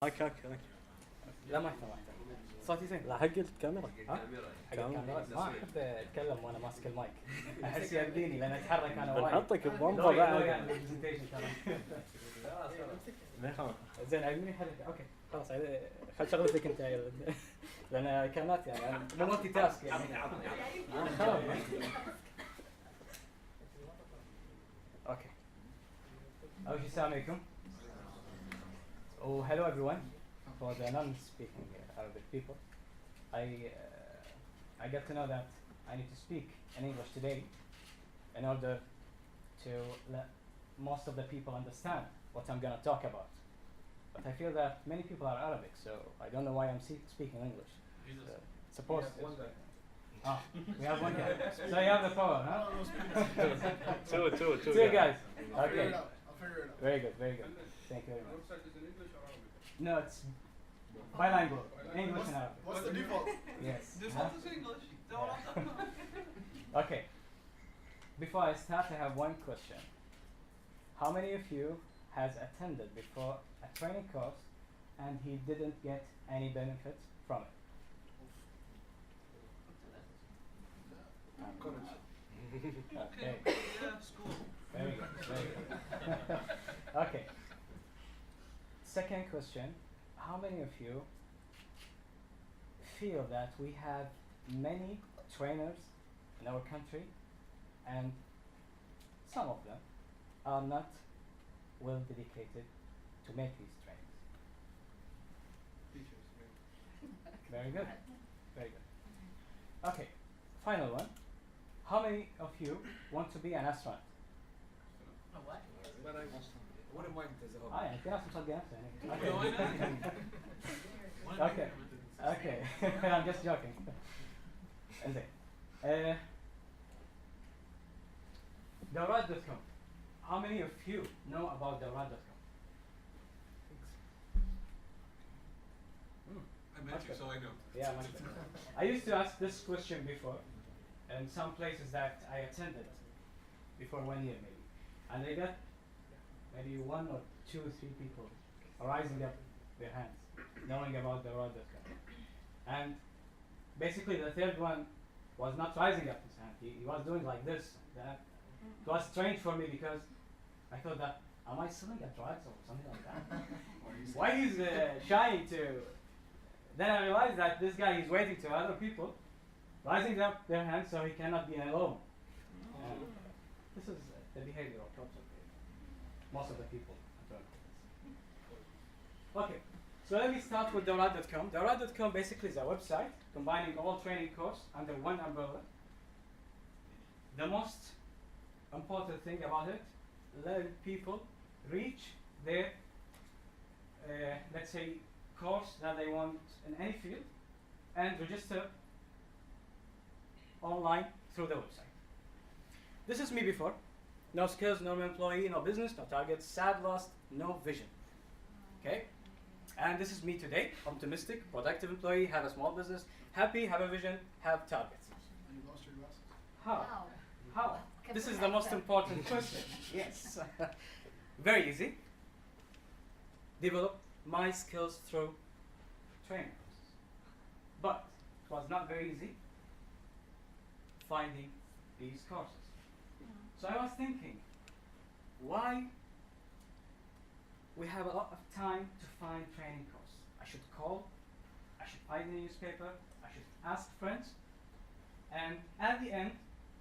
هاك. لا ما يحتاج صوتي زين. لا حق الكاميرا. حق الكاميرا ما احب اتكلم وانا ماسك المايك. احس يأذيني لان اتحرك انا وايد. بنحطك بومبا بعد. زين علمني حركه. اوكي خلاص خل شغلتك انت يا ولد. لان كانت يعني مو مالتي تاسك يعني. اوكي. اول شيء السلام عليكم. Oh, hello everyone. For the non-speaking Arabic people, I get to know that I need to speak in English today in order to let most of the people understand what I'm going to talk about. But I feel that many people are Arabic, so I don't know why I'm speaking English. Suppose one guy. Ah, we have one guy. So you have the power, huh? Two guys. Okay. I'll figure it out. Very good, very good. Thank you very much. No, it's bilingual. English and Arabic. What's the default? Yes. Default is English. Okay. Before I start, I have one question. How many of you has attended before a training course and he didn't get any benefits from it? Okay. Yeah, school. Very good. Very good. Okay. Second question. How many of you feel that we have many trainers in our country and some of them are not well dedicated to make these trainings? Teachers, yeah. Very good. Very good. Okay. Final one. How many of you want to be an astronaut? Wouldn't mind as a hobby. يعني في ناس مصدقين نفسها يعني. Okay. Okay. I'm just joking. انزين. Dawrad.com. How many of you know about Dawrad.com? I met you, so I know. Yeah, much better. I used to ask this question before in some places that I attended before 1 year maybe. And they got maybe 1 or 2 or 3 people rising up their hands, knowing about the road.com. And basically the third one was not rising up his hand. He was doing like this. That. It was strange for me because I thought that, am I selling a drugs or something like that? Why he's shying to... Then I realized that this guy is waiting to other people, rising up their hands so he cannot be alone. This is the behavior of most of the people. Okay, so let me start with Dawrad.com. Dawrad.com basically is a website combining all training course under one umbrella. The most important thing about it, letting people reach their, let's say, course that they want in any field and register online through the website. This is me before. No skills, no employee, no business, no targets, sad, lost, no vision. Okay? And this is me today, optimistic, productive employee, have a small business, happy, have a vision, have targets. And you lost your glasses? How? How? This is the most important question. Yes. Very easy. Develop my skills through training courses. But it was not very easy finding these courses. So I was thinking, why we have a lot of time to find training courses? I should call, I should find the newspaper, I should ask friends, and at the end,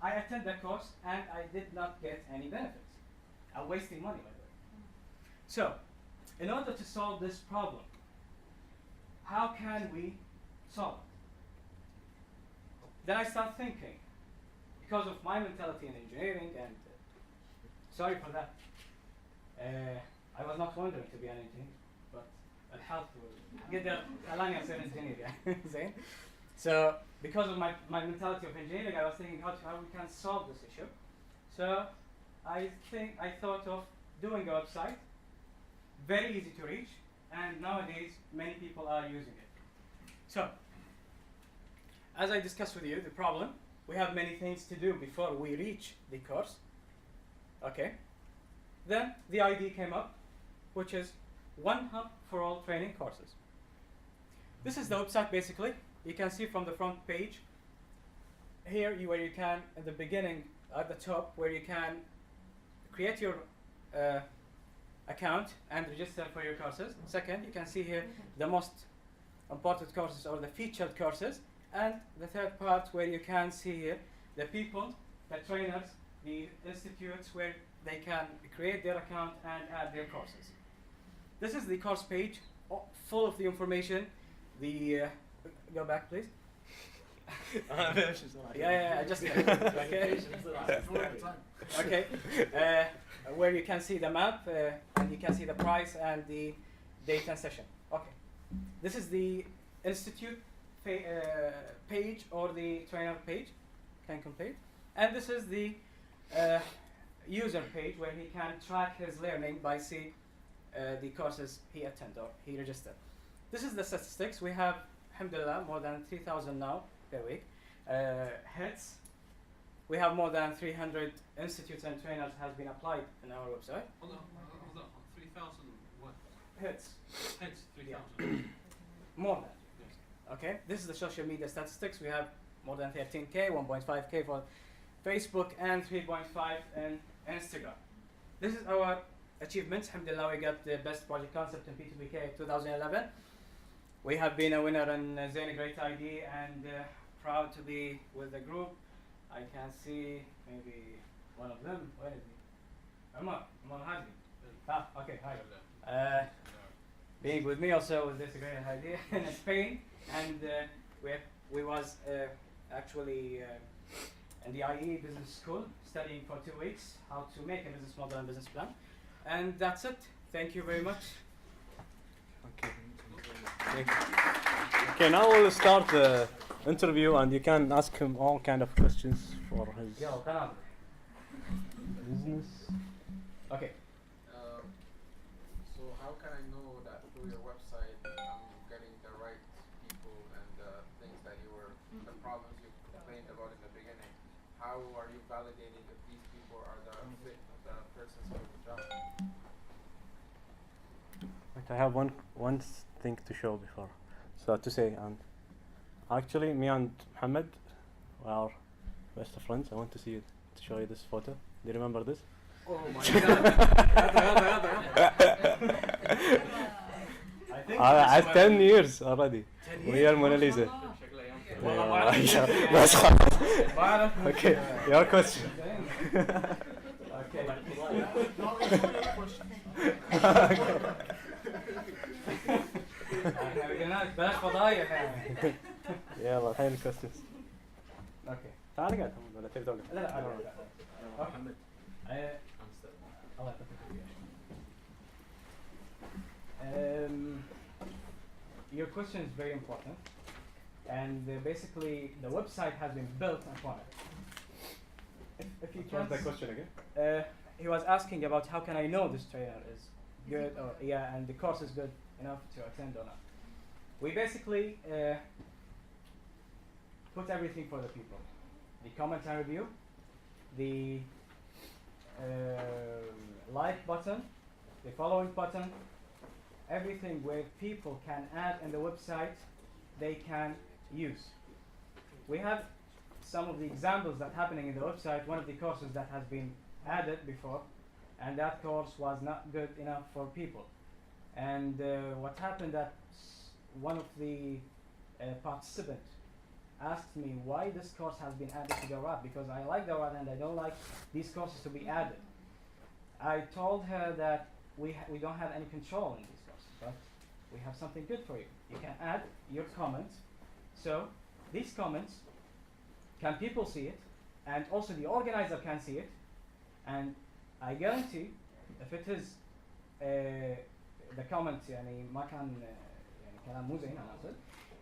I attend the course and I did not get any benefits. I'm wasting money, by the way. So, in order to solve this problem, how can we solve it? Then I start thinking, because of my mentality in engineering, and sorry for that, I was not wondering to be an engineer, but الحظ قدر خلاني أصير engineer يعني. So because of my mentality of engineering, I was thinking how we can solve this issue. So I thought of doing a website, very easy to reach, and nowadays many people are using it. So as I discussed with you, the problem, we have many things to do before we reach the course. Okay. Then the idea came up, which is one hub for all training courses. This is the website basically. You can see from the front page here where you can, at the beginning, at the top, where you can create your account and register for your courses. Second, you can see here the most important courses or the featured courses. And the third part where you can see here the people, the trainers, the institutes where they can create their account and add their courses. This is the course page, full of the information. The go back, please. Yeah, I just okay. Okay, where you can see the map and you can see the price and the date and session. Okay, this is the institute page or the trainer page. Can complete, and this is the user page where he can track his learning by seeing the courses he attended or he registered. This is the statistics. We have, alhamdulillah, more than 3,000 now per week. Hits. We have more than 300 institutes and trainers has been applied in our website. Hold on. 3,000 what? Hits. Hits, 3,000. More than. Yes. Okay. This is the social media statistics. We have more than 13K, 1.5K for Facebook and 3.5 in Instagram. This is our achievements. Alhamdulillah, we got the best project concept in P2PK 2011. We have been a winner in Zain Great ID and proud to be with the group. I can see maybe one of them. Where is he? Umar Haji. Ah, okay, hi. Being with me also with this great idea in Spain, and we was actually in the IE business school studying for 2 weeks how to make a business model and business plan, and that's it. Thank you very much. Okay. Okay, now we'll start the interview, and you can ask him all kind of questions for his business. Okay. So how can I know that through your website I'm getting the right people and the things that the problems you complained about in the beginning? How are you validating if these people are the fit of the persons for the job? Wait, I have one thing to show before. So to say, and actually me and Mohammed are best of friends. I want to show you this photo. Do you remember this? Oh my God. I think At 10 years already. We are Mona Lisa. Okay, your question. بلاش فضايح يعني. يلا الحين الكوستنز. اوكي. تعال قاعد ولا تبي تقعد؟ لا لا محمد. الله يعطيك your question is very important, and basically the website has been built upon it. If you What's can, the question again? he was asking about how can I know this trainer is good or and the course is good enough to attend or not. We basically put everything for the people: the comment and review, the like button, the following button, everything where people can add in the website they can use. We have some of the examples that happening in the website. One of the courses that has been added before, and that course was not good enough for people. And what happened that one of the participants asked me why this course has been added to the RAD, because I like the RAD and I don't like these courses to be added. I told her that we don't have any control in these courses, but we have something good for you. You can add your comments. So these comments, can people see it? And also the organizer can see it. And I guarantee if it is the comments يعني ما كان يعني كلام مو زين أنا أقصد,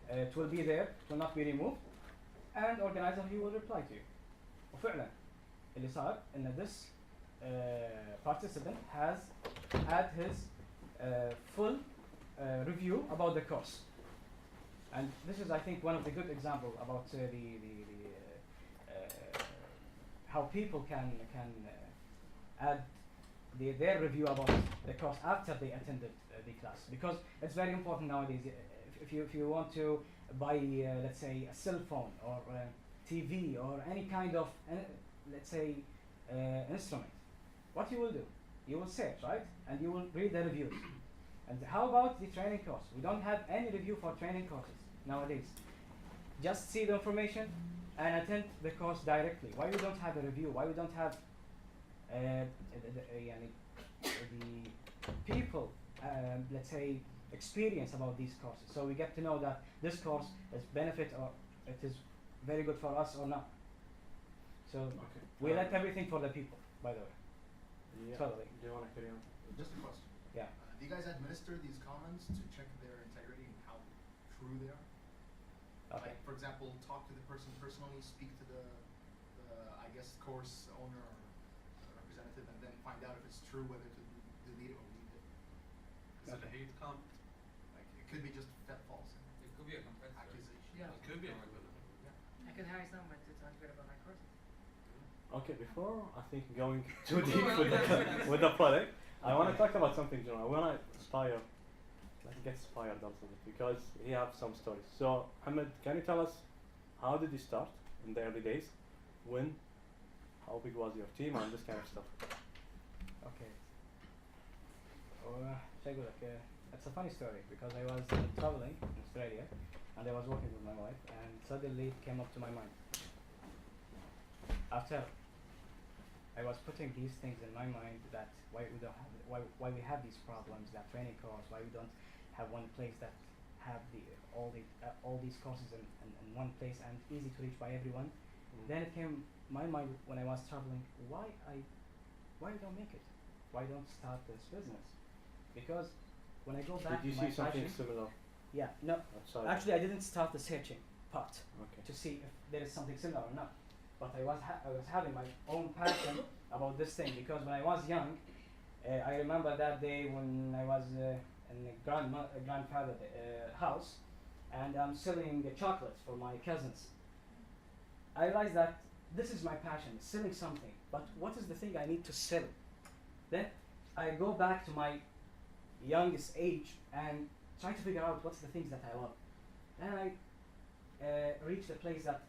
it will be there, it will not be removed, and organizer he will reply to you. وفعلا اللي صار إن this participant has had his full review about the course, and this is I think one of the good examples about how people can add their review about the course after they attended the class, because it's very important nowadays. If you want to buy let's say a cell phone or TV or any kind of let's say instrument, what you will do? You will search, right? And you will read the reviews. And how about the training course? We don't have any review for training courses nowadays. Just see the information and attend the course directly. Why we don't have a review? Why we don't have the people, let's say, experience about these courses, so we get to know that this course is benefit or it is very good for us or not. So Okay. we let everything for the people, by the way. Yeah. Totally. Do you want to carry on? Just a question. Yeah. Do you guys administer these comments to check their integrity and how true they are? Okay. Like, for example, talk to the person personally, speak to the I guess, course owner or representative, and then find out if it's true, whether to delete it or leave it. Is it a hate comment? Like, it could be just false It could be a competitor. accusation. Yeah. It could be a Going competitor. Yeah. I could hire someone to talk good about my courses. Okay, before I think going too deep with the product, I want to talk about something general. I want to inspire, like get inspired also because he have some stories. So, Mohammed, can you tell us how did you start in the early days? When? How big was your team and this kind of stuff? Okay. It's a funny story because I was traveling in Australia and I was working with my wife, and suddenly it came up to my mind. After I was putting these things in my mind that why we don't have why we have these problems, that training course, why we don't have one place that have all these courses in one place and easy to reach by everyone. Then it came my mind when I was traveling, why don't make it? Why don't start this business? Because when I go back Did you to my see something passion, similar yeah, no, outside? actually I didn't start the searching part Okay. to see if there is something similar or not. But I was having my own passion about this thing because when I was young, I remember that day when I was in a grandfather's house, and I'm selling chocolates for my cousins. I realized that this is my passion, selling something. But what is the thing I need to sell? Then I go back to my youngest age and try to figure out what's the things that I love. Then I reached a place that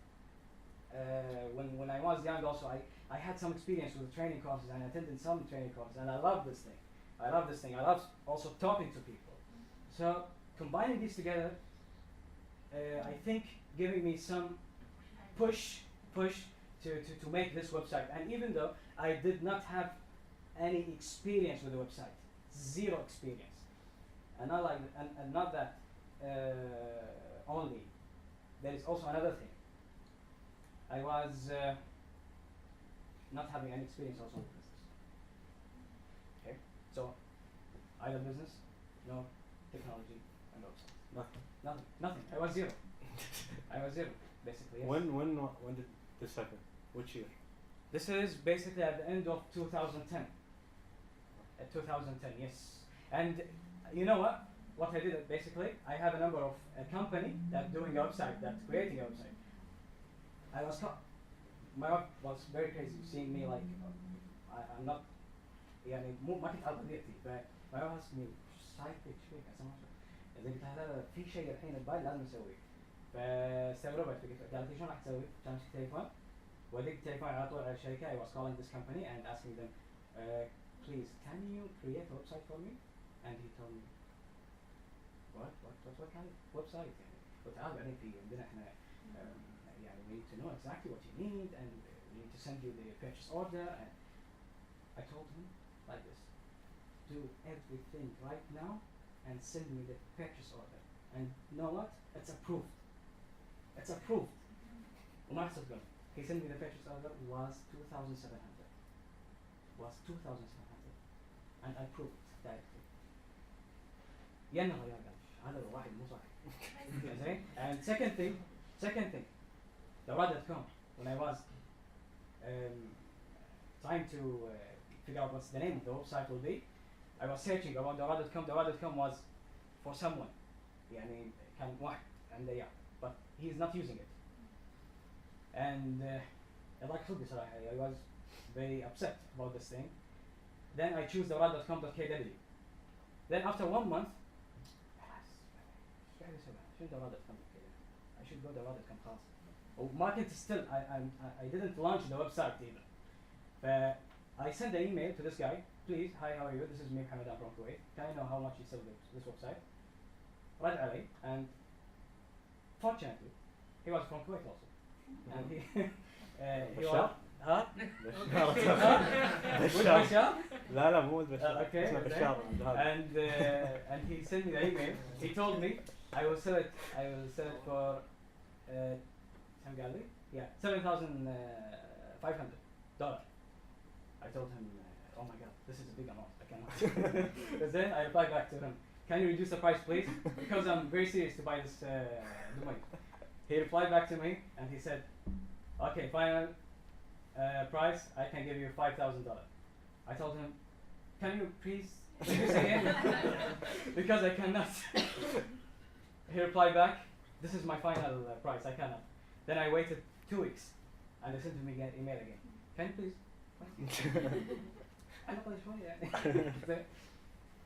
when I was young also I had some experience with training courses and attended some training courses, and I love this thing. I love also talking to people. So combining these together, I think giving me some push to make this website. And even though I did not have any experience with the website, zero experience, and not that only, there is also another thing. I was not having any experience also with business. Okay, so either business, no technology, and website. Nothing. I was zero. Basically. Yes. When did this happen? Which year? This is basically at the end of 2010. At 2010, yes. And you know what? What I did basically, I have a number of a company that doing a website, that's creating a website. My wife was very crazy seeing me like I'm not يعني ما كنت على طبيعتي. My wife asked me شايفك ايش فيك؟ إذا قلت هذا في شيء الحين ببالي لازم أسويه. فاستغربت قالت لي شلون راح تسوي؟ كان امسك تليفون ودق التليفون على طول على الشركة. I was calling this company and asking them, please can you create a website for me? And he told me, what kind of website? يعني وتعال بعدين في عندنا احنا يعني we need to know exactly what you need and we need to send you the purchase order. And I told him like this, do everything right now and send me the purchase order. And you know what? It's approved. وما حسبتهم. He sent me the purchase order was 2,700. And I proved it directly. ينهر يا رجال هذا واحد مو صحيح. And second thing, Dawra.com. When I was trying to figure out what's the name of the website will be, I was searching about Dawra.com. Dawra.com was for someone. يعني كان واحد عنده إياه, but he is not using it. And like صدق صراحة, I was very upset about this thing. Then I choose the rad.com.kw. Then after 1 month, I should go to rad.com class. Oh, market is still, I didn't launch the website either. I sent an email to this guy. Please, hi, how are you? This is me, Mohammed, I'm from Kuwait. Can I know how much you sell this website? Rad Ali, and fortunately, he was from Kuwait also. And he was, ها؟ بشار لا لا مو البشار Okay, اسمه okay. بشار عند هذا. and he sent me the email. He told me I will sell it for كم قال لي؟ Yeah, $7,500. I told him, oh my god, this is a big amount. I cannot. Because then I replied back to him, can you reduce the price, please? Because I'm very serious to buy this domain. He replied back to me and he said, okay, final price, I can give you $5,000. I told him, can you please reduce again? Because I cannot. He replied back, this is my final price, I cannot. Then I waited 2 weeks and they sent me an email again. Can you please?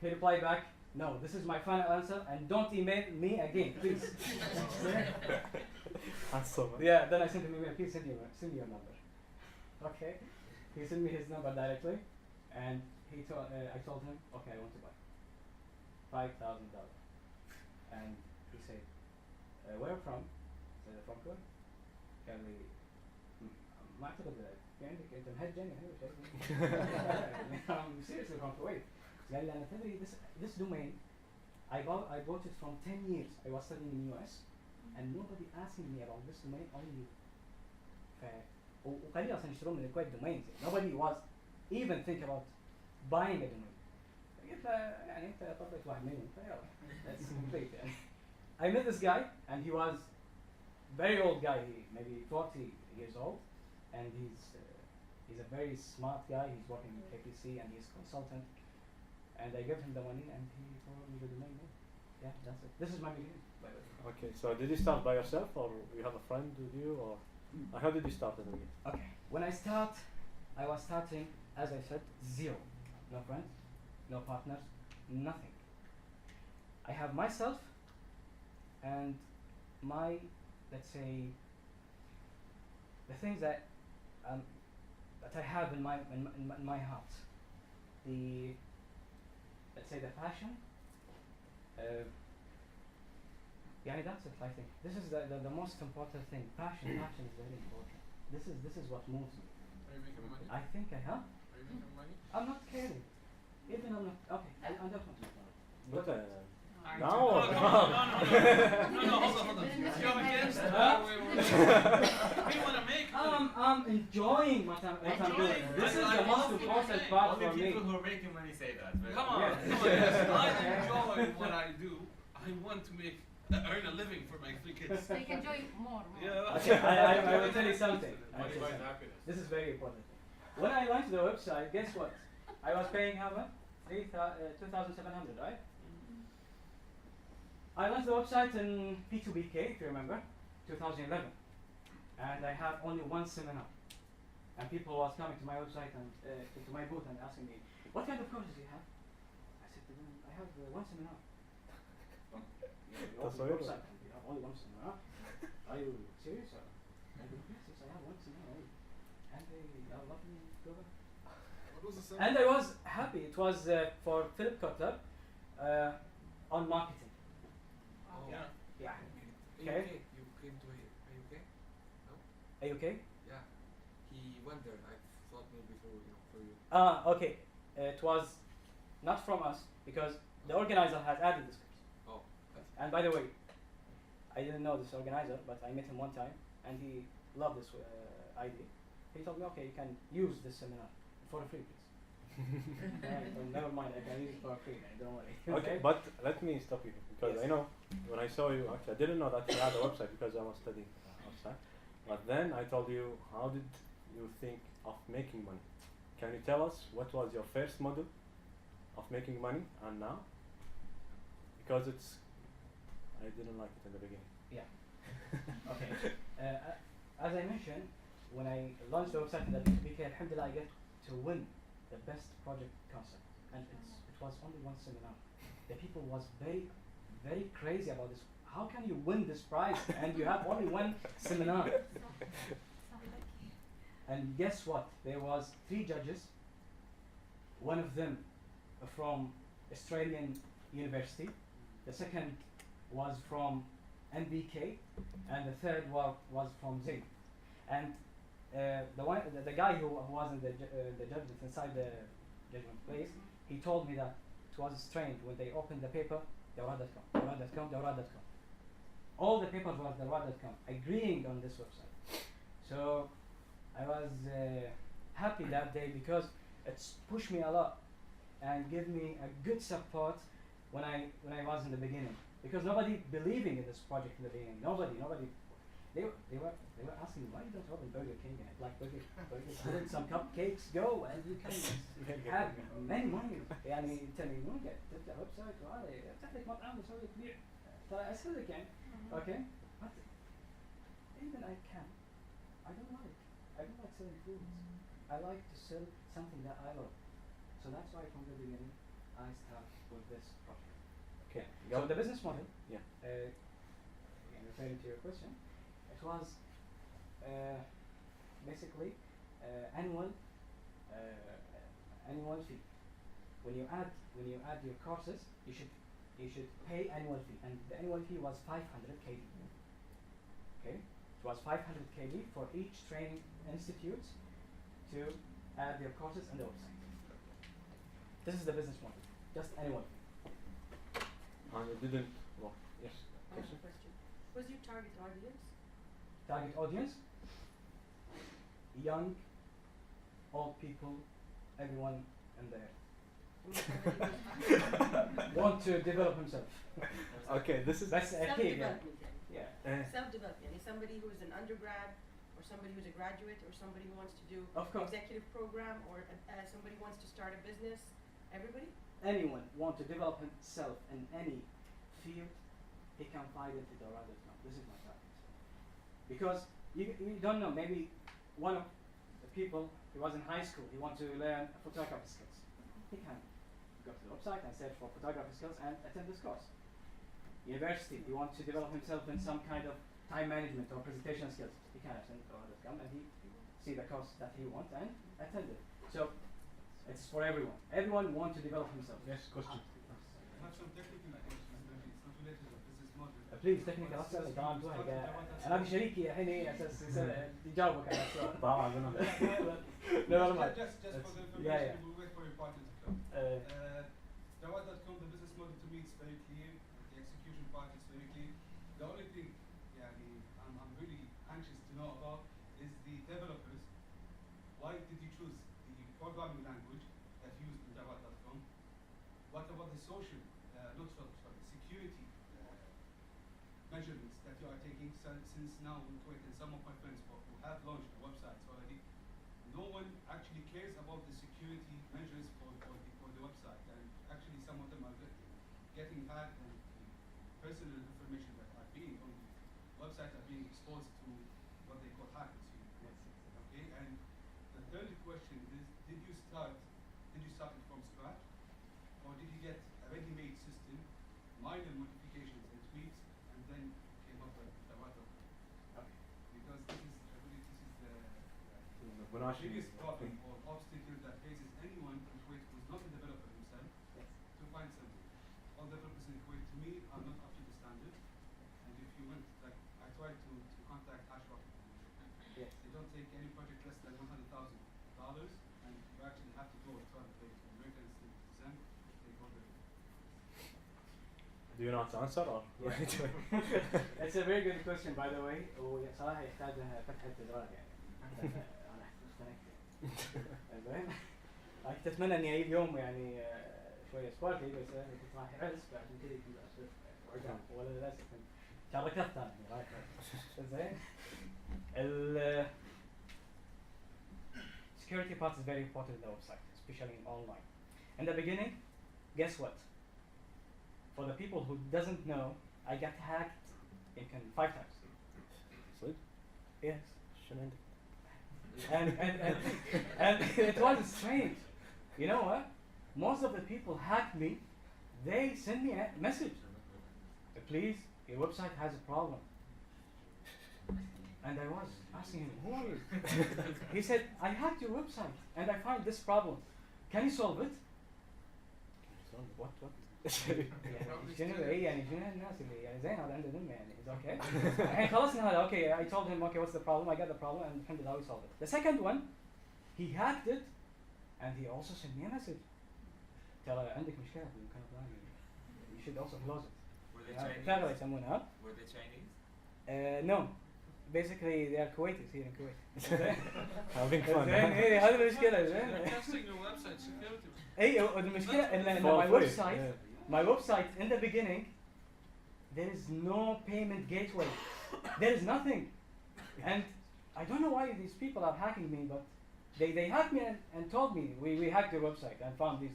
He replied back, no, this is my final answer and don't email me again, please. Yeah, then I sent him an email, please send me your number. Okay, he sent me his number directly and I told him, okay, I want to buy $5,000. And he said, where from? I said, from Kuwait. قال لي ما اعتقد في عندك انت مهجن يعني ولا شيء. I'm seriously from Kuwait. قال لي انا تدري this domain I bought it from 10 years. I was studying in the US and nobody asking me about this domain, only you. وقليل اصلا يشترون من الكويت domains. Nobody was even think about buying a domain. قلت له يعني انت طبيت واحد منهم فيلا. That's complete يعني. I met this guy and he was very old guy, maybe 40 years old, and he's a very smart guy. He's working in KPC and he's a consultant. And I gave him the money and he told me the domain name. Yeah, that's it. This is my beginning, by the way. Okay, so did you start by yourself or you have a friend with you or how did you start in the beginning? Okay, when I was starting, as I said, zero. No friends, no partners, nothing. I have myself and my, let's say, the things that I have in my heart. Let's say the passion. Yeah, that's it. I think this is the most important thing. Passion is very important. This is what moves me. Are you making money? I think I have. Are you making money? I'm not caring. Even I'm not. Okay, I'm definitely not. But No, no, hold on. You're against it. We want to make money. I'm enjoying what I'm doing. This is the most important part for Only me. people who are making money say that. Right? Come on, Yeah. come on. I enjoy what I do. I want to earn a living for my 3 kids. So you can enjoy more. Yeah. Okay, I will tell you something. Money buys happiness. This is very important. When I launched the website, guess what? I was paying how much? 2,700, right? I launched the website in P2BK, if you remember, 2011, and I have only one seminar. And people was coming to my website and to my booth and asking me, what kind of courses do you have? I said to them, I have one seminar. You open the website and you have only one seminar. Are you serious? I said, yes, I have one seminar only. And they allowed me to go back. What was the second? And I was happy. It was for Philip Kotler on marketing. Oh. Yeah. Yeah. Okay. You came to here. Are you okay? No? Are you okay? Yeah. He went there. I thought maybe for you. Okay. It was not from us because the organizer has added this course. Oh, that's And by the way, I didn't know this organizer, but I met him one time and he loved this idea. He told me, okay, you can use this seminar for free, please. Never mind, I can use it for free, don't worry. Okay, but let me stop you because Yes. I know when I saw you, actually I didn't know that you had a website because I was studying outside. But then I told you, how did you think of making money? Can you tell us what was your first model of making money and now? Because I didn't like it in the beginning. Yeah. Okay. As I mentioned, when I launched the website in the PK, alhamdulillah, I get to win the best project concept, and it was only one seminar. The people was very, very crazy about this. How can you win this prize and you have only one seminar? And guess what? There was 3 judges. One of them from Australian University. The second was from NBK, and the third was from Zing. And the guy who was in the judgment inside the judgment place, he told me that it was strange when they opened the paper, Dawra.com, Dawra.com, Dawra.com. All the papers was Dawra.com, agreeing on this website. So I was happy that day because it's pushed me a lot and gave me a good support when I was in the beginning. Because nobody believing in this project in the beginning. Nobody. They were asking, why you don't open Burger King? Like Burger King, some cupcakes, go and you can have many money. يعني انت ممكن تفتح ويب سايت وهذا يفتح لك مطعم وتسوي تبيع. ترى اسهل لك يعني. Okay, but even I can. I don't like selling foods. I like to sell something that I love. So that's why from the beginning I start with this project. Okay. So the business model, Yeah. again referring to your question, it was basically annual fee. When you add your courses, you should pay annual fee, and the annual fee was 500 KD. Okay, it was 500 KD for each training institute to add their courses on the website. This is the business model, just annual fee. And it didn't work. Yes. I have a question. What's your target audience? Target audience: young, old people, everyone in there. Want to develop himself. Okay, this is. That's a key. Yeah. Self-development then. Yeah. Self-development. Is somebody who's an undergrad, or somebody who's a graduate, or somebody who wants to do Of course. executive program, or somebody who wants to start a business? Everybody? Anyone want to develop himself in any field, he can find it at Dawra.com. This is my target. Because you don't know, maybe one of the people, he was in high school, he wants to learn photography skills. He can go to the website and search for photography skills and attend this course. University, he wants to develop himself in some kind of time management or presentation skills. He can attend Dawra.com and he see the course that he wants and attend it. So it's for everyone. Everyone wants to develop himself. Yes, question. I have some technical questions, maybe it's not related to the business model. بليز تكنيكال اسئله طبعا توهق انا بشريكي الحين اساس يجاوبك على السؤال طبعا never mind. Just for the information, Yeah, yeah. we'll wait for your partner to come. Dawra.com, the business model to me is very clear. The execution part is very clear. The only thing I'm really anxious to know about is the developers. Why did you choose the programming language that you used in Dawra.com? What about the social, security measurements that you are taking? Since now in Kuwait and some of my friends who have launched the websites already, no one actually cares about the security measures for the website, and actually some of them are getting hacked, and the personal information that are being on the website are being exposed to what they call hackers. Okay, and the third question is, did you start it from scratch, or did you get a ready-made system, minor modifications and tweaks, and then came up with the bottom? Okay. Because this is the When I biggest problem or obstacle that faces anyone in Kuwait who is not a developer himself, to find something. All developers in Kuwait, to me, are not up to the standard. And if you went, like, I tried to contact Ashraf. Yes. They don't take any project less than $100,000, and you actually have to go and try to pay to Americans to send. They go there. Do you know how to answer or? It's a very good question by the way. وصراحة يحتاج لها فتحة إدراك يعني. أنا زين. كنت أتمنى إني أجي اليوم يعني شوية سبورتي بس كنت رايح عرس فعشان كذا كنت أصرف وقت ولا للأسف شاركت أنا رايح زين. ال security part is very important in the website, especially in online. In the beginning, guess what? For the people who doesn't know, I got hacked in 5 times. صدق؟ Yes. شنو عندك؟ And it was strange. You know what? Most of the people hack me. They send me a message. Please, your website has a problem. And I was asking him, who are you? He said, I hacked your website and I find this problem. Can you solve it? What? شنو ايه يعني شنو الناس اللي يعني زين هذا عنده ذمه يعني is okay. الحين خلصنا هذا okay. I told him okay what's the problem? I got the problem and alhamdulillah we solved it. The second one, he hacked it and he also sent me a message. ترى عندك مشكلة في المكان الفلاني. You should also close it. Were they Chinese? ثغرة يسمونها. Were they Chinese? No. Basically they are Kuwaitis here in Kuwait. Having fun. زين هذه المشكلة زين. They're testing your website security. اي المشكلة ان my website my website in the beginning there is no payment gateway. There is nothing. And I don't know why these people are hacking me, but they hacked me and told me we hacked your website and found these.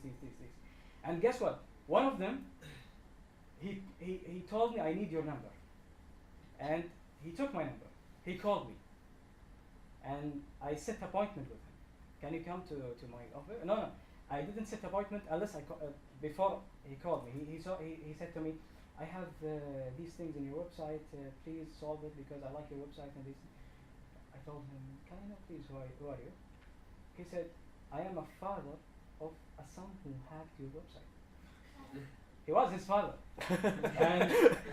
And guess what? One of them he told me I need your number. And he took my number. He called me. And I set appointment with him. Can you come to my office? No. I didn't set appointment unless before he called me. He said to me, I have these things in your website. Please solve it because I like your website and this. I told him, can I know please who are you? He said, I am a father of a son who hacked your website. He was his father. And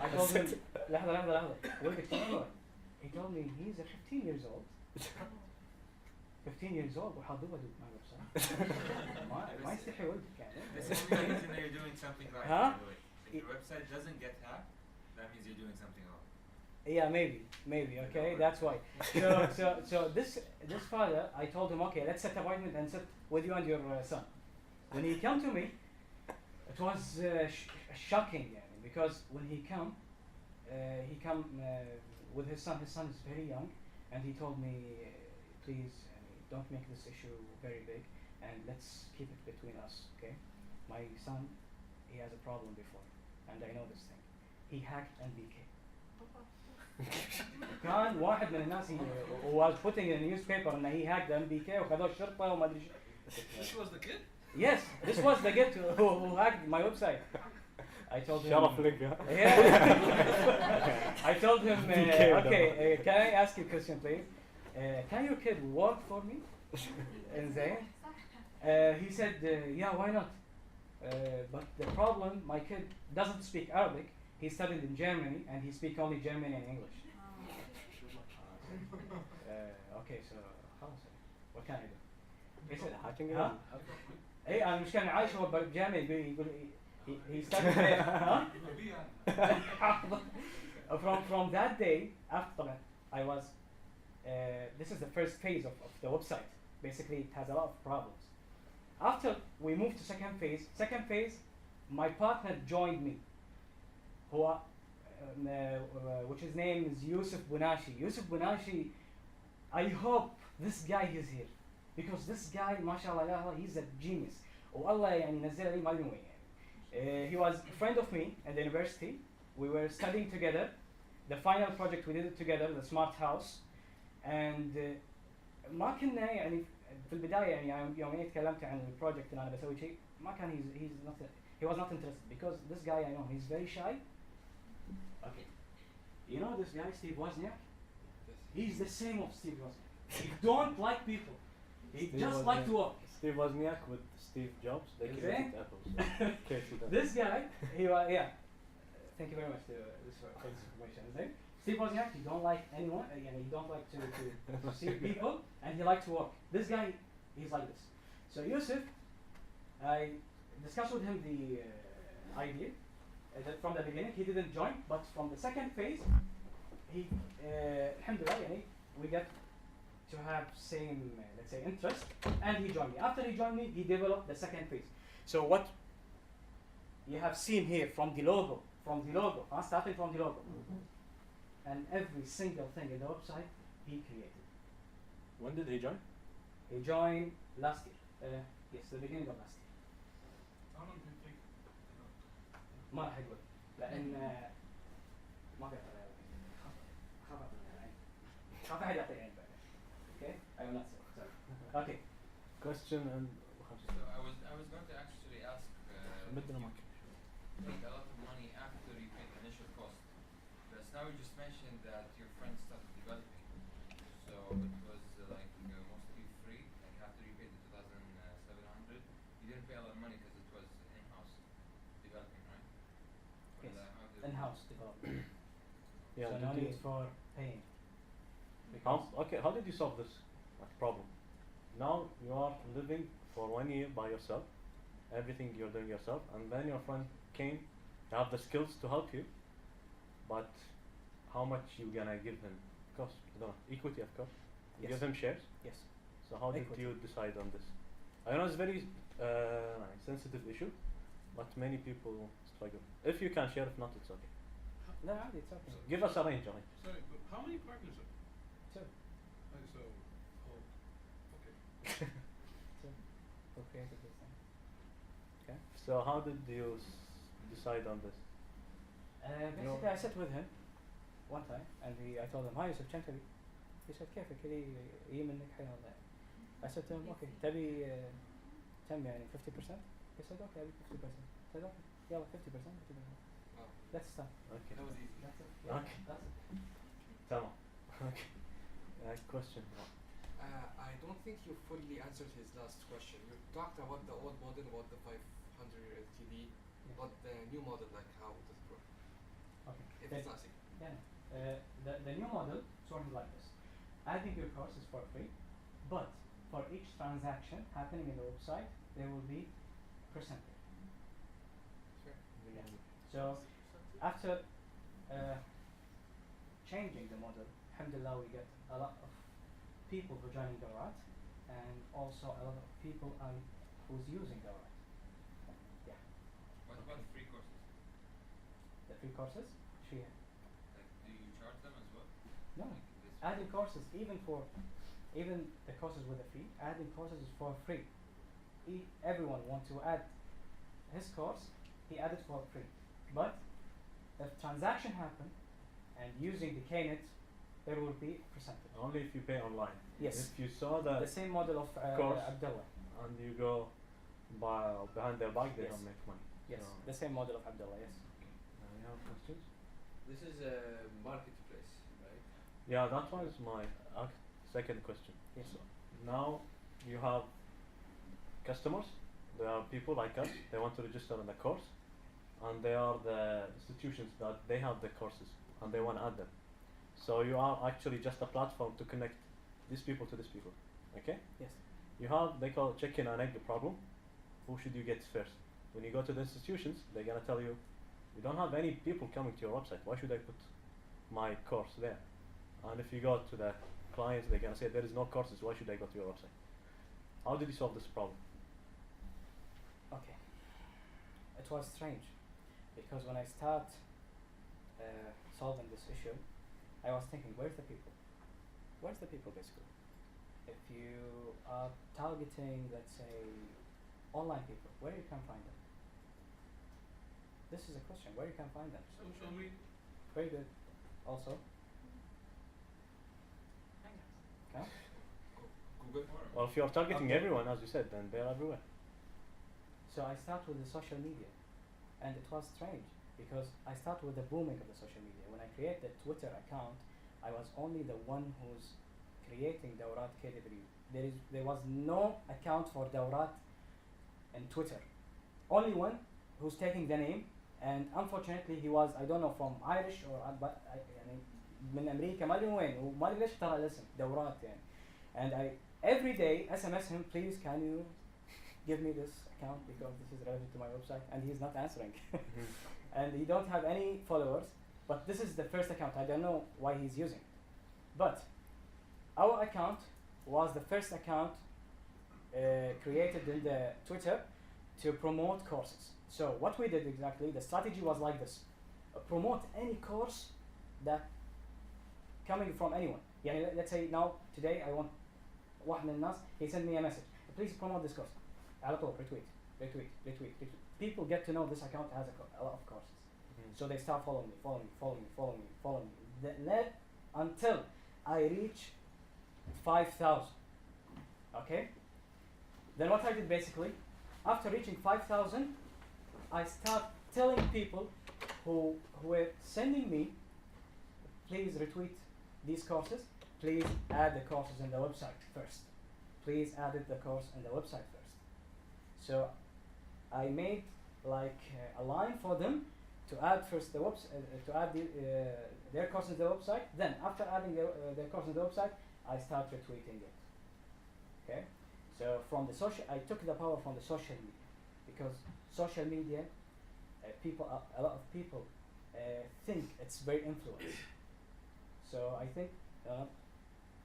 I told him, لحظة. He told me he's 15 years old. 15 years old وحاضر my website. ما يستحي ولدك يعني. This is the reason that you're doing something right. Huh? By the way. If your website doesn't get hacked, that means you're doing something wrong. Yeah, maybe. Okay, that's why. So this father, I told him, okay, let's set appointment and sit with you and your son. When he came to me, it was shocking, yani, because when he come with his son. His son is very young, and he told me, please don't make this issue very big, and let's keep it between us, okay? My son, he has a problem before, and I know this thing. He hacked NBK. كان واحد من الناس was putting in a newspaper and he hacked the NBK وخذوه الشرطة وما أدري This was the kid? Yes, this was the kid who hacked my website. I told him. شرف لك. Yeah. I told him, okay, can I ask you a question, please? Can your kid work for me? And then he said, yeah, why not? But the problem, my kid doesn't speak Arabic. He studied in Germany and he speaks only German and English. Okay, so what can I do? He said, huh? Hey, أنا مش كان عايش هو بالجامعة يقول he started there, huh? From that day after I was this is the first phase of the website. Basically, it has a lot of problems. After we moved to second phase, my partner joined me, which his name is Yusuf Bunashi. Yusuf Bunashi, I hope this guy is here, because this guy, mashallah, he's a genius. والله يعني نزل لي ما أدري وين يعني. He was a friend of me at the university. We were studying together. The final project we did it together, the smart house. And ما كنا يعني في البداية يعني يومين تكلمت عن البروجكت اللي أنا بسوي شيء ما كان he was not interested, because this guy I know he's very shy. Okay, you know this guy Steve Wozniak? He's the same of Steve Wozniak. He don't like people. He just like to work. Steve Wozniak with Steve Jobs. They created Apple. This guy, he was thank you very much for this information. Steve Wozniak, he don't like anyone. He don't like to see people, and he likes to work. This guy, he's like this. So Yusuf, I discussed with him the idea from the beginning. He didn't join, but from the second phase, he, alhamdulillah, we got to have same, let's say, interest, and he joined me. After he joined me, he developed the second phase. So what you have seen here from the logo, starting from the logo, and every single thing in the website, he created. When did he join? He joined last year. Yes, the beginning of last year. How long did it take? ما راح اقول لان ما في خاف احد يعطي عين. Okay, I will not say. Sorry. Okay. Question and So بدنا معك. Paid a lot of money after you paid the initial cost. But now you just mentioned that your friend started developing. So it was mostly free. Like after you paid the 2,700, you didn't pay a lot of money because it was in-house developing, right? Yes. How did In-house development. Yeah. So did no you- need for paying. How did you solve this problem? Now you are living for 1 year by yourself, everything you're doing yourself, and then your friend came, you have the skills to help you, but how much you gonna give him? Cost, equity of course. You Yes. give him shares. Yes. So how did Equity. you decide on this? I know it's very sensitive issue, but many people struggle. If you can share, if not, it's okay. No, it's okay. Give us a range, right? Sorry, but how many partners are So, okay. who created this thing? Okay. So how did you decide on this? Basically, I sat with him one time, and I told him, "Hi, Yusuf, شنتبي?" He said, "كيفك كذي يجي منك حياة والله." I said to him, "Okay, تبي كم يعني 50%?" He said, "Okay, أبي 50%." I said, "Okay, يلا 50%, 50%." Wow. Let's start. Okay. That was easy. That's it. Yeah, Okay. that's it. Tamam. Okay. Question. I don't think you fully answered his last question. You talked about the old model, about the 500 LTD, Yeah. but the new model, like how does it work? Okay. If Then- it's not safe. Yeah. The new model sort of like this. Adding your course is for free, but for each transaction happening in the website, there will be percentage. Sure. Yeah. So after changing the model, alhamdulillah, we get a lot of people who joining Dawrat, and also a lot of people who's using Dawrat. Yeah. What about free courses? The free courses, free. Like, do you charge them as well? No. Like this Adding courses, even the courses with a fee, adding courses is for free. Everyone want to add his course, he added for free. But if transaction happen and using the KNet, there will be percentage. Only if you pay online. Yes. If you saw The the same model of course. Abdullah. and you go behind their back, they Yes. don't make money. Yes, So, the same model of Abdullah. Yes. you have questions? This is a marketplace, right? Yeah, that was my second question. Yes. So now you have customers. There are people like us. They want to register on the course, and they are the institutions that they have the courses and they want to add them. So you are actually just a platform to connect these people to these people. Okay. Yes. You have, they call it chicken and egg problem. Who should you get first? When you go to the institutions, they're gonna tell you, we don't have any people coming to your website. Why should I put my course there? And if you go to the clients, they're gonna say there is no courses. Why should I go to your website? How did you solve this problem? Okay. It was strange because when I start solving this issue, I was thinking, where's the people? Where's the people basically? If you are targeting, let's say, online people, where you can find them? This is a question. Where you can find them? Social media. Very good. Also. Okay. Google. Well, if you're targeting Okay. everyone, as you said, then they're everywhere. So I start with the social media, and it was strange because I start with the booming of the social media. When I create the Twitter account, I was only the one who's creating Dawrat KW. There was no account for Dawrat in Twitter. Only one who's taking the name, and unfortunately he was, I don't know, from Irish or but يعني من أمريكا ما أدري وين وما أدري ليش اختار الاسم دورات يعني. And I every day SMS him, please can you give me this account because this is relevant to my website, and he's not answering. And he don't have any followers, but this is the first account. I don't know why he's using it. But our account was the first account created in the Twitter to promote courses. So what we did exactly, the strategy was like this: promote any course that coming from anyone. يعني let's say now today I want واحد من الناس, he sent me a message, please promote this course. على طول retweet. People get to know this account has a lot of courses. So they start following me. Let until I reach 5,000. Okay? Then what I did basically, after reaching 5,000, I start telling people who were sending me, please retweet these courses, please add the courses in the website first. Please add the course in the website first. So I made like a line for them to add first the to add their course in the website. Then after adding their course in the website, I start retweeting it. Okay. So from the social, I took the power from the social media, because social media, a lot of people think it's very influential. So I think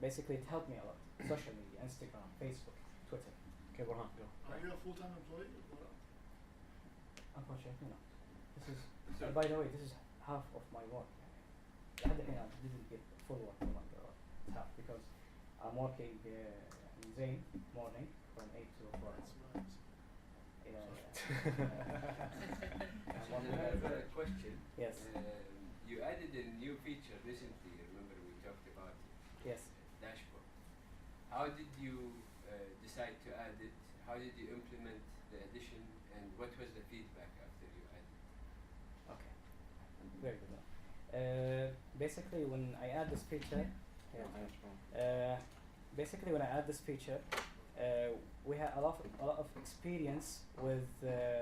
basically it helped me a lot. Social media, Instagram, Facebook, Twitter. Okay, Burhan, go. Are you a full-time employee or not? Unfortunately not. This is, by the way, this is half of my work. I didn't get full work half, because I'm working in Zain morning from 8 to 4. Yeah. I have a question. Yes. You added a new feature recently. Remember we talked about it. Yes. Dashboard. How did you decide to add it? How did you implement the addition? And what was the feedback after you added it? Okay. Very good. Basically, when I add this feature, basically when I add this feature, we had a lot of experience with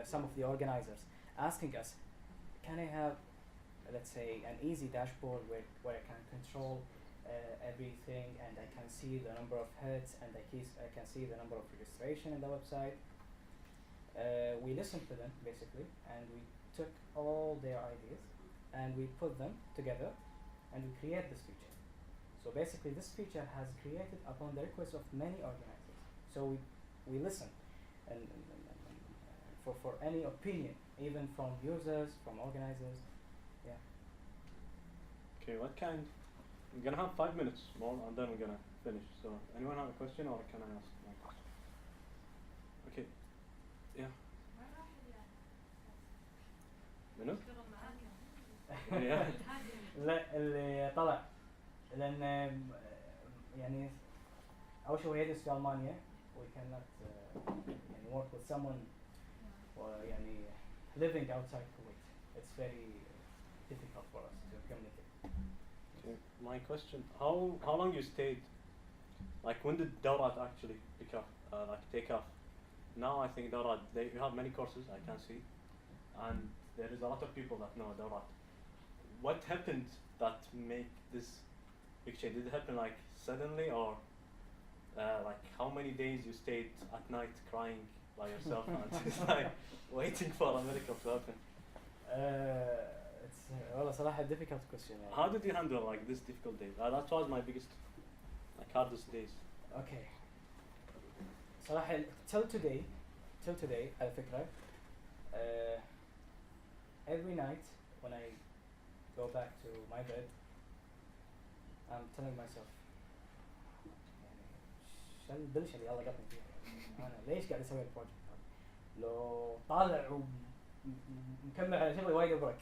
some of the organizers asking us, can I have, let's say, an easy dashboard where I can control everything, and I can see the number of hits, and I can see the number of registration in the website. We listened to them basically, and we took all their ideas and we put them together and we create this feature. So basically this feature has created upon the request of many organizers. So we listen and for any opinion, even from users, from organizers. Yeah. Okay, what kind? We're gonna have 5 minutes more and then we're gonna finish. So anyone have a question, or can I ask my question? Okay. Yeah. منو؟ لا اللي طلع لأن يعني أول شيء هو يدرس في ألمانيا. We cannot يعني work with someone يعني living outside Kuwait. It's very difficult for us to communicate. Okay. My question: how long you stayed? Like when did Dawrat actually pick up? Like take off? Now I think Dawrat, you have many courses I can see, and there is a lot of people that know Dawrat. What happened that make this big change? Did it happen like suddenly, or like how many days you stayed at night crying by yourself and just like waiting for a miracle to happen? It's والله صراحة difficult question. How did you handle like this difficult days? That was my biggest, like hardest days. Okay. صراحة till today على فكرة every night when I go back to my bed I'm telling myself يعني شو البلشة اللي الله قطني فيها أنا ليش قاعد أسوي البروجكت هذا؟ لو طالع ومكمل على شغلي وايد أبرك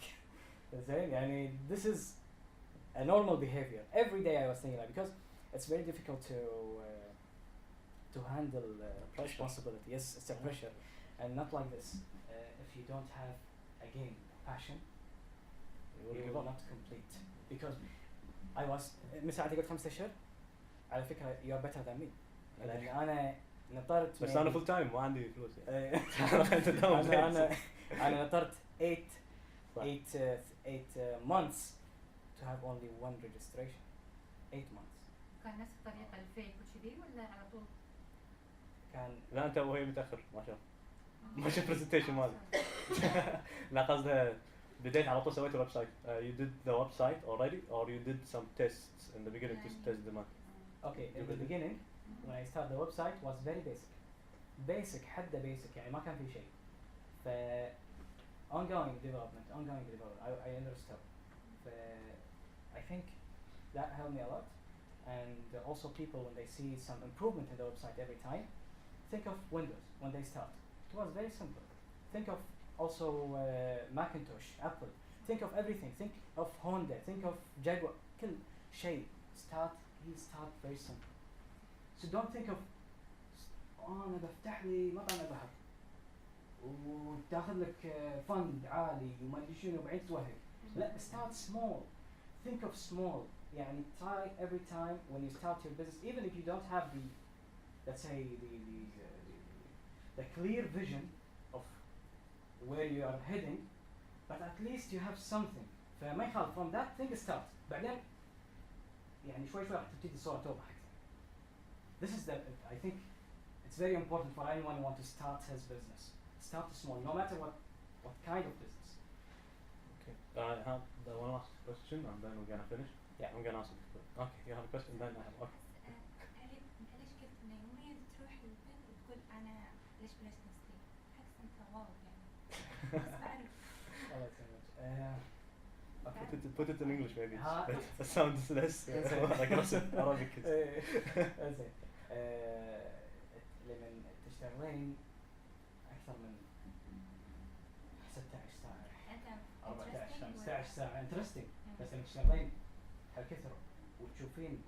زين يعني this is a normal behavior. Every day I was thinking that, because it's very difficult to handle responsibility. Yes, it's a pressure, and not like this. If you don't have again passion, you will not complete. Because I was مساعدي قلت 5 أشهر على فكرة you are better than me. لأن أنا نطرت بس أنا full time ما عندي فلوس يعني. أنا نطرت 8 months to have only one registration. 8 months. كان نفس الطريقة الفيك وكذي ولا على طول؟ كان لا أنت وهي متأخر ما شاء الله. ما شفت برزنتيشن مالي. لا قصده بديت على طول سويت الويب سايت. You did the website already, or you did some tests in the beginning to test the market? Okay, in the beginning when I started the website was very basic حتى basic يعني ما كان في شيء. ف ongoing development I understood. I think that helped me a lot, and also people when they see some improvement in the website every time, think of Windows when they start. It was very simple. Think of also Macintosh, Apple. Think of everything. Think of Honda. Think of Jaguar. كل شيء start very simple. So don't think of أنا بفتح لي مطعم ذهب. وتاخذ لك فند عالي وما ادري شنو وبعدين توهق. لا start small. Think of small. يعني try every time when you start your business, even if you don't have the, let's say the clear vision of where you are heading, but at least you have something. فما يخالف from that thing start. بعدين يعني شوي راح تبتدي الصورة توضح أكثر. This is the, I think it's very important for anyone who wants to start his business. Start small, no matter what kind of business. Okay. I have the one last question and then we're gonna finish. Yeah. I'm gonna ask you. Okay, you have a question then I have. Okay. ليش قلت انه يوميا تروح للبنت وتقول انا ليش بلاش نفسي؟ بالعكس انت واو يعني. بس بعرف. الله يسلمك. Put it in English maybe. ها. It sounds less aggressive Arabic. زين. لمن تشتغلين أكثر من 16 ساعة. انت 14 interesting 15 ساعة انترستنج. مم. بس لما تشتغلين هالكثر وتشوفين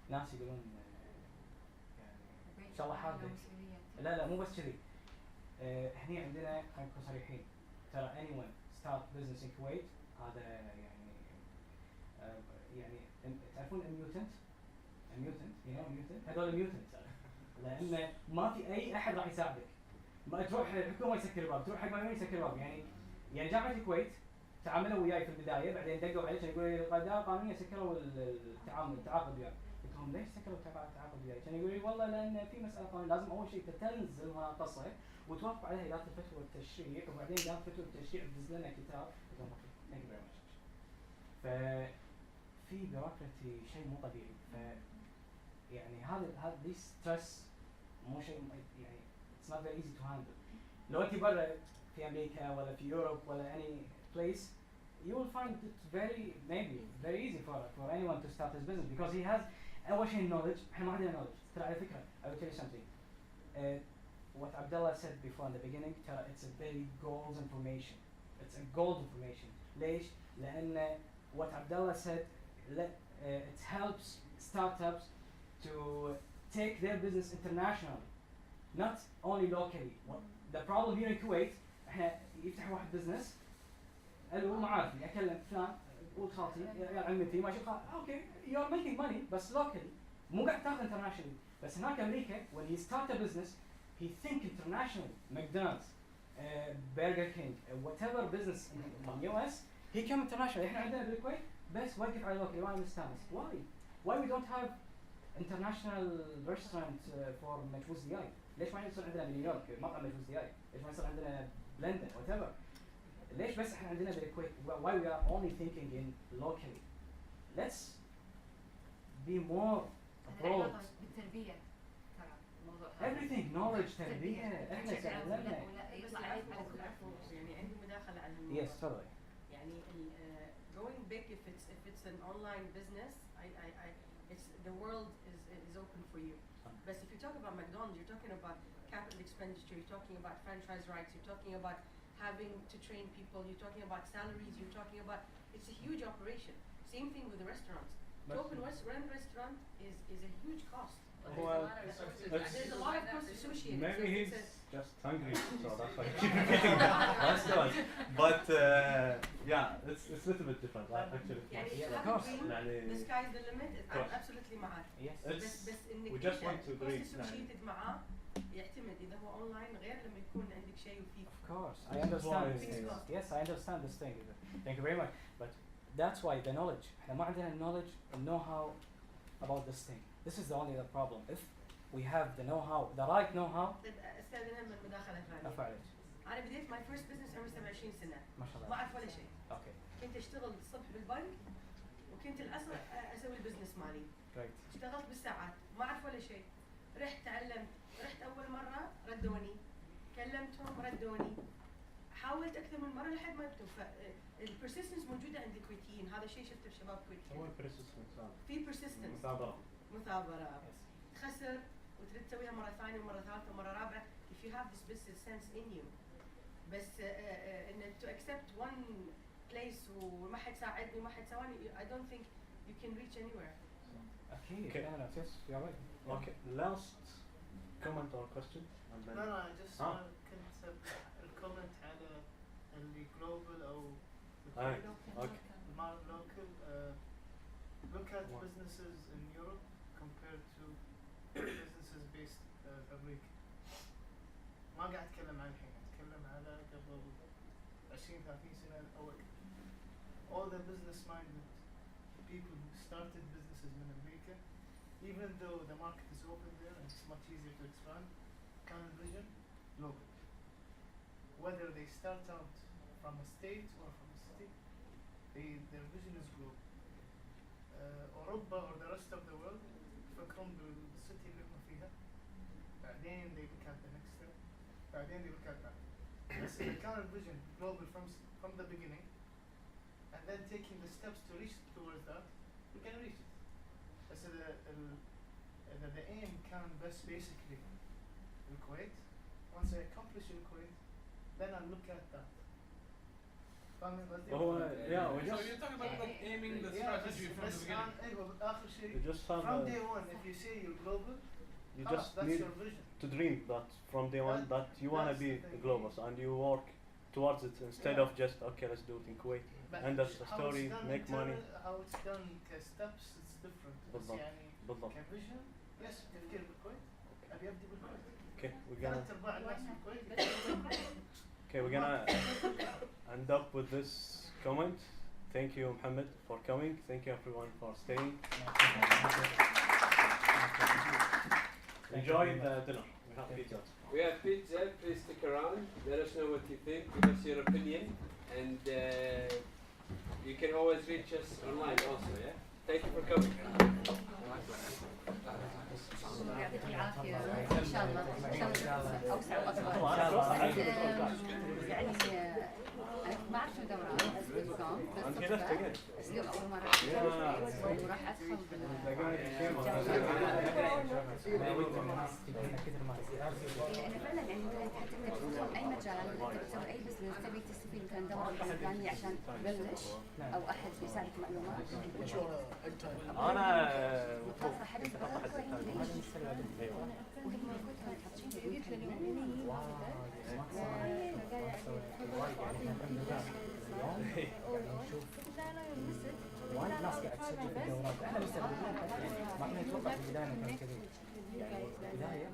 ناس يقولون يعني ان شاء الله حابك. لا مو بس كذي. هني عندنا خلينا نكون صريحين. ترى anyone start business in Kuwait هذا يعني تعرفون الميوتنت؟ هذول الميوتنت لأن ما في أي أحد راح يساعدك. ما تروح الحكومة يسكر الباب، تروح حق ما يسكر الباب. يعني جامعة الكويت تعاملوا وياي في البداية، بعدين دقوا علي كانوا يقولوا لي القضاء القانونية سكروا التعاقد وياي. قلت لهم ليش سكروا التعاقد وياي؟ كانوا يقولوا لي والله لأن في مسألة قانونية لازم أول شيء تنزل مناقصة وتوافق عليها إدارة الفتوى والتشريع، وبعدين إدارة الفتوى والتشريع تدز لنا كتاب. قلت لهم ثانك يو فيري ماتش. ففي بيروقراطي شيء مو طبيعي. يعني هذا دي ستريس مو شيء يعني it's not very easy to handle. لو أنت برا في أمريكا ولا في يوروب ولا any place, you will find it very easy for anyone to start his business because he has أول شيء knowledge. إحنا ما عندنا knowledge. ترى على فكرة I will tell you something. What Abdullah said before in the beginning, ترى it's a very gold information. It's a gold information. ليش؟ لأن what Abdullah said it helps startups to take their business internationally, not only locally. The problem here in Kuwait, إحنا يفتح واحد business ألو معارفي أكلم فلان قول خالتي يا عمتي ماشي okay you are making money بس locally مو قاعد تاخذ internationally. بس هناك أمريكا when he start a business he think internationally. McDonald's, Burger King, whatever business in US he come internationally. إحنا عندنا بالكويت بس وقف على locally وأنا مستانس. Why we don't have international restaurant for مجوز دياي؟ ليش ما يصير عندنا بنيويورك مطعم مجوز دياي؟ ليش ما يصير عندنا بلندن whatever؟ ليش بس احنا عندنا بالكويت؟ Why we are only thinking in locally? Let's be more abroad. بالتربية ترى الموضوع. Everything knowledge تربية احنا تعلمنا. يطلع على يعني عندي مداخلة على الموضوع. Yes تفضلي. يعني going big if it's an online business, it's the world is open for you. But if you talk about McDonald's, you're talking about capital expenditure, you're talking about franchise rights, you're talking about having to train people, you're talking about salaries, you're talking about, it's a huge operation. Same thing with the restaurants. To open run restaurant is a huge cost. There's a lot of costs associated. Maybe he's just hungry, so that's why he keeps repeating restaurants. But yeah, it's a little bit different actually. يعني Of course. the sky's the limit. I'm absolutely معاك. Yes. بس إنك We just want to agree. cost associated معاه يعتمد إذا هو online غير لما يكون عندك شيء وفيه. Of course, I understand this thing. Yes, I understand this thing. Thank you very much. But that's why the knowledge. إحنا ما عندنا knowledge and know-how about this thing. This is the only problem. If we have the know-how, the right know-how. استاذنا من مداخلة ثانية. أرفع عليك. أنا بديت my first business عمري 27 سنة. ما شاء الله. ما أعرف ولا شيء. Okay. كنت أشتغل الصبح بالبنك وكنت العصر أسوي البزنس مالي. Great. اشتغلت بالساعات ما أعرف ولا شيء. رحت تعلمت. رحت أول مرة ردوني. كلمتهم ردوني. حاولت أكثر من مرة لحد ما يبتوا. البرسيستنس موجودة عند الكويتيين. هذا شيء شفته في شباب كويتيين. هو persistence. في persistence. مثابرة. تخسر وتريد تسويها مرة ثانية ومرة ثالثة ومرة رابعة. If you have this business sense in you. بس إن to accept one place وما حد ساعدني وما حد سواني I don't think you can reach anywhere. Okay. Yes, you're right. Okay. Last comment or question. لا I just كنت كومنت على اللي جلوبال او Aye. local Okay. local. Look at businesses in Europe compared to businesses based في أمريكا. ما قاعد أتكلم عن الحين، أتكلم على قبل 20-30 سنة أو أكثر. All the business-minded people who started businesses in America, even though the market is open there and it's much easier to expand, can vision global. Whether they start out from a state or from a city, their vision is global. أوروبا or the rest of the world يفكرون بالcity اللي هم فيها، بعدين they look at the next step, بعدين they look at that. بس إذا كان الvision global from the beginning, and then taking the steps to reach towards that, we can reach it. بس إذا the aim can best basically Kuwait, once I accomplish Kuwait, then I'll look at that. Oh, yeah, we So just you're talking about like aiming the strategy from the beginning. آخر شيء you just have from a, day one, if you say you're global, you خلاص, just that's need your vision. to dream that from day one that you wanna That's be the thing. global and you work towards it instead Yeah. of just okay, let's do it in Kuwait. But And that's the how story, it's done make money. how it's done كsteps it's different. بس بالضبط. يعني بالضبط. كvision yes تفكير بالكويت أبي أبدي بالكويت. Okay, we're gonna 3/4 الناس بالكويت. okay, we're gonna end up with this comment. Thank you, Mohammed, for coming. Thank you, everyone, for staying. Enjoy the dinner. We have pizza. We have pizza. Please stick around. Let us know what you think. Give us your opinion, and you can always reach us online also. Yeah. Thank you for coming. يعطيك العافية إن شاء الله أوسع وأكبر. يعني أنا ما أعرف شو دورات بالنظام بس اليوم أول مرة وراح أدخل لأن فعلا يعني أنت تدخل أي مجال تبي تسوي أي بزنس تبي تستفيد مثلا دورة بالإسبانية عشان تبلش أو أحد يساعدك معلومات. أنا وانا ناس قاعد تسجل في الدورات احنا مستخدمين ما كنا نتوقع في البدايه كان كذا. بدايه